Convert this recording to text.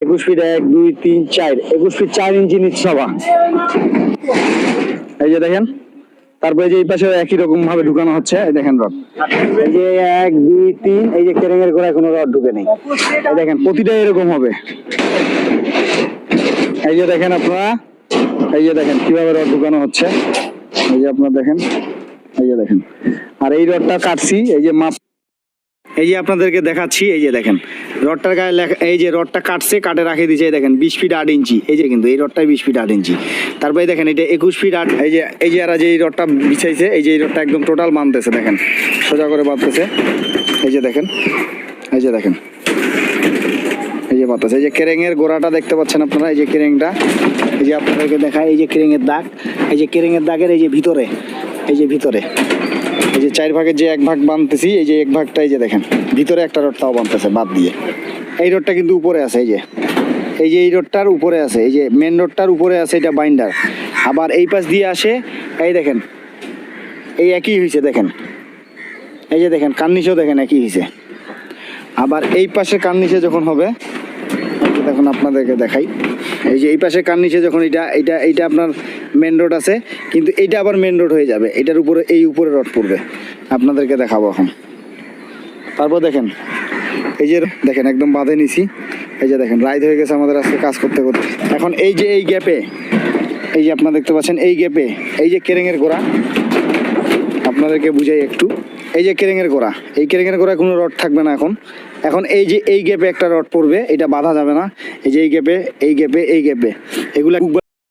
21 fit 1 2 3 4 21 fit 4 ইঞ্চি নিচ্ছে সবা। এই যে দেখেন, তারপরে যে এই পাশে একই রকম ভাবে ঢুকানো হচ্ছে। এই দেখেন রড, এই যে 1 2 3, এই যে কেরেং এর গোড়ায় কোনো রড ঢুকে নেই। এই দেখেন প্রতিটা এরকম হবে। এই যে দেখেন আপনারা, এই যে দেখেন কিভাবে রড ঢুকানো হচ্ছে। এই যে আপনারা দেখেন, এই যে দেখেন। আর এই রডটা কাটছি, এই যে মাপ, এই যে আপনাদেরকে দেখাচ্ছি। এই যে দেখেন রডটার গায়ে লেখা, এই যে রডটা কাটছে, কাটে রাখে দিয়েছে। এই দেখেন 20 ফিট 8 ইঞ্চি। এই যে কিন্তু এই রডটাই 20 ফিট 8 ইঞ্চি। তারপরে দেখেন এটা 21 ফিট 8। এই যে এরা যে এই রডটা বিছাইছে, এই যে এই রডটা একদম টোটাল বাঁধতেছে। দেখেন সোজা করে বাঁধতেছে। এই যে দেখেন, এই যে দেখেন, এই যে বাতাস। এই যে কেরেং এর গোড়াটা দেখতে পাচ্ছেন আপনারা, এই যে কেরেংটা, এই যে আপনাদেরকে দেখায়, এই যে কেরেং এর দাগ, এই যে কেরেং এর দাগের এই যে ভিতরে, এই যে ভিতরে, এই যে 4 ভাগের যে 1 ভাগ বাঁধতেছি, এই যে 1 ভাগটা এই যে দেখেন ভিতরে একটা রডটাও বাঁধতেছে বাদ দিয়ে। এই রডটা কিন্তু উপরে আছে, এই যে এই রডটার উপরে আছে, এই যে মেন রডটার উপরে আছে, এটা বাইন্ডার। আবার এই পাশ দিয়ে আসে, এই দেখেন এই একই হয়েছে। দেখেন এই যে দেখেন কার্নিশও দেখেন একই হয়েছে। আবার এই পাশে কার্নিশে যখন হবে, দেখুন আপনাদেরকে দেখাই, এই যে এই পাশে কার্নিশে যখন এইটা আপনার মেন রোড আছে, কিন্তু এইটা আবার মেন রোড হয়ে যাবে। এটার উপরে এই উপরে রড পড়বে, আপনাদেরকে দেখাবো এখন। তারপর দেখেন এই যে দেখেন একদম বাঁধে নিছি। এই যে দেখেন রাইড হয়ে গেছে আমাদের আজকে কাজ করতে করতে। এখন এই যে এই গ্যাপে, এই যে আপনারা দেখতে পাচ্ছেন এই গ্যাপে, এই যে কেরেঙের গোড়া, আপনাদেরকে বুঝাই একটু। এই যে কেরেঙের গোড়া, এই কেরেঙের গোড়ায় কোনো রড থাকবে না এখন। এখন এই যে এই গ্যাপে একটা রড পড়বে, এটা বাঁধা যাবে না। এই যে এই গ্যাপে, এই গ্যাপে, এই গ্যাপে, এগুলা